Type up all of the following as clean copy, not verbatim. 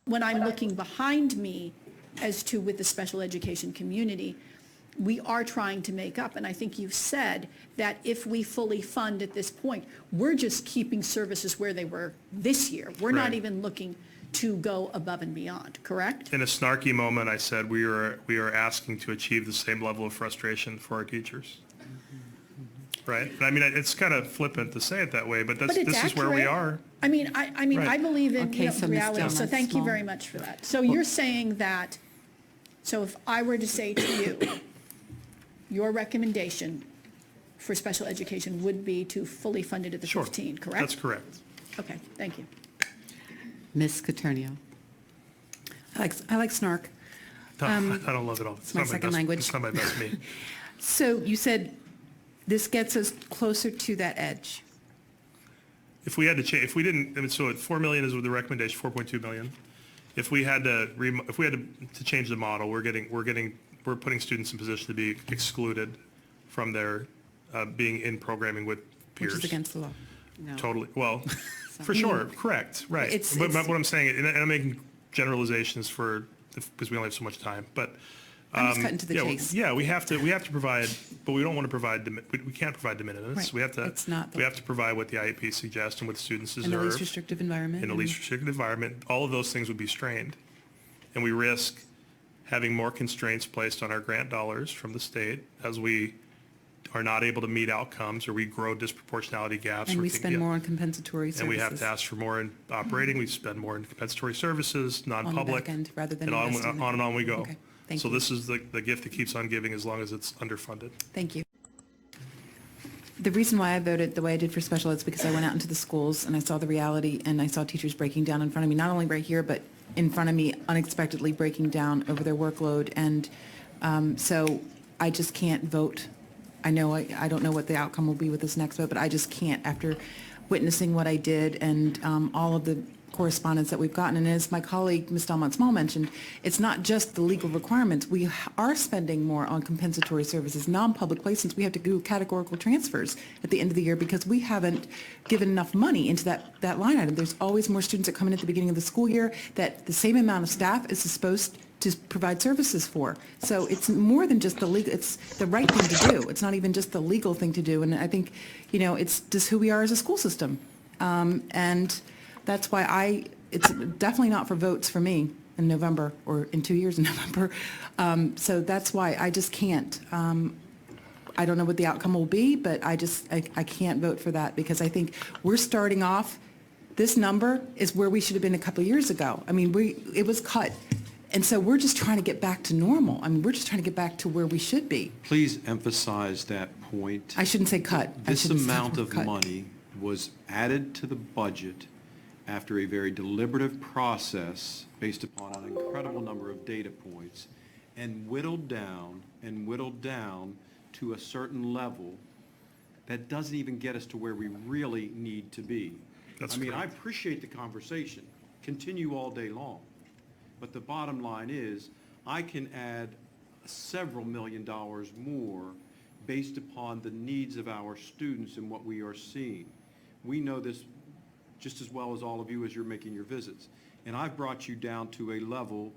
when I'm looking behind me as to with the special education community, we are trying to make up. And I think you've said that if we fully fund at this point, we're just keeping services where they were this year. We're not Right. even looking to go above and beyond, correct? In a snarky moment, I said we are asking to achieve the same level of frustration for our teachers. Right? I mean, it's kind of flippant to say it that way, but But it's this is where we accurate. are. I mean, I Right. I believe in, Okay, you know, so Ms. reality, so Dillon, thank you small. very much for that. So you're saying that, so if I were to say to you, your recommendation for special education would be to fully fund it at the Sure. 15, correct? That's correct. Okay, thank you. Ms. Caternio. I like snark. No, I don't love it all. It's my not second best, language. It's not my best me. So you said this gets us closer to that edge. If we had to change, if we didn't, I mean, so at 4 million is with the recommendation, 4.2 million. If we had to, to change the model, we're putting students in position to be excluded from their being in programming with peers. Which is against the law. No. Totally, well, for sure, correct, right. It's- But it's- what I'm saying, and I'm making generalizations because we only have so much time, but. I'm just cutting to the yeah, chase. Yeah, we have to provide, but we don't want to provide, we can't provide de minimis. Right. We have to, It's not the- we have to provide what the IEP suggests and what students In deserve. the least restrictive environment. In the least restricted environment, all of those things would be strained. And we risk having more constraints placed on our grant dollars from the state as we are not able to meet outcomes or we grow disproportionality gaps. And or we think- spend yeah. more on compensatory services. And we have to ask for more in operating, we spend more in compensatory services, non-public. back end rather than and on investing in and on we go. Okay, thank So you. this is the gift that keeps on giving as long as it's underfunded. Thank you. The reason why I voted the way I did for special ed is because I went out into the schools and I saw the reality and I saw teachers breaking down in front of me, not only right here, but in front of me, unexpectedly breaking down over their workload. And so I just can't vote. I know I don't know what the outcome will be with this next vote, but I just can't after witnessing what I did and all of the correspondence that we've gotten. And as my colleague, Ms. Delmont Small mentioned, it's not just the legal requirements. We are spending more on compensatory services, non-public placements. We have to do categorical transfers at the end of the year because we haven't given enough money into that line item. There's always more students that come in at the beginning of the school year that the same amount of staff is supposed to provide services for. So it's more than just the legal, it's the right thing to do. It's not even just the legal thing to do. And I think, you know, it's just who we are as a school system. And that's why it's definitely not for votes for me in November or in 2 years in November. So that's why I just can't. I don't know what the outcome will be, but I can't vote for that because I think we're starting off, this number is where we should have been a couple of years ago. I mean, it was cut. And so we're just trying to get back to normal. I mean, we're just trying to get back to where we should be. Please emphasize that point. I shouldn't say cut. I This shouldn't say amount of cut. money was added to the budget after a very deliberative process based upon an incredible number of data points and whittled down to a certain level that doesn't even get us to where we really need to be. That's I mean, I correct. appreciate the conversation. Continue all day long. But the bottom line is, I can add several $1 million more based upon the needs of our students and what we are seeing. We know this just as well as all of you as you're making your visits. And I've brought you down to a level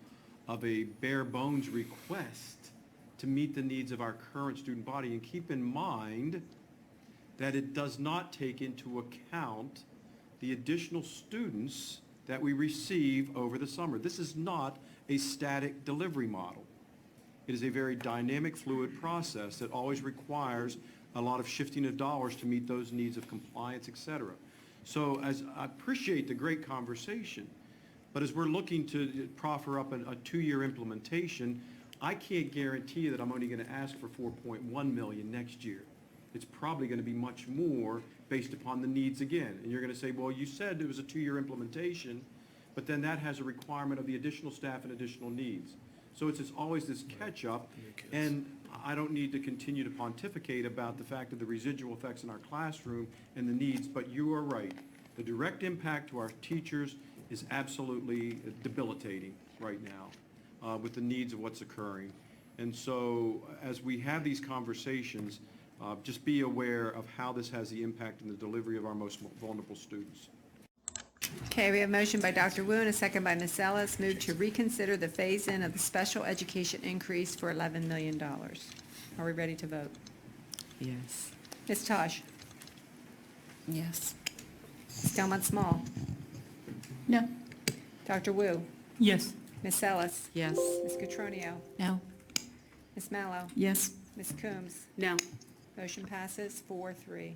of a bare bones request to meet the needs of our current student body. And keep in mind that it does not take into account the additional students that we receive over the summer. This is not a static delivery model. It is a very dynamic, fluid process that always requires a lot of shifting of dollars to meet those needs of compliance, et cetera. So as I appreciate the great conversation, but as we're looking to proffer up a 2-year implementation, I can't guarantee you that I'm only going to ask for 4.1 million next year. It's probably going to be much more based upon the needs again. And you're going to say, well, you said it was a 2-year implementation, but then that has a requirement of the additional staff and additional needs. So it's always this catch-up, and I don't need to continue to pontificate about the fact of the residual effects in our classroom and the needs, but you are right. The direct impact to our teachers is absolutely debilitating right now with the needs of what's occurring. And so as we have these conversations, just be aware of how this has the impact in the delivery of our most vulnerable students. Okay, we have a motion by Dr. Wu and a second by Ms. Ellis. Move to reconsider the phase-in of the special education increase for $11 million. Are we ready to vote? Yes. Ms. Tosh? Yes. Ms. Delmont Small? No. Dr. Wu? Yes. Ms. Ellis? Yes. Ms. Cotroneo? No. Ms. Mallow? Yes. Ms. Coombs? No. Motion passes 4-3.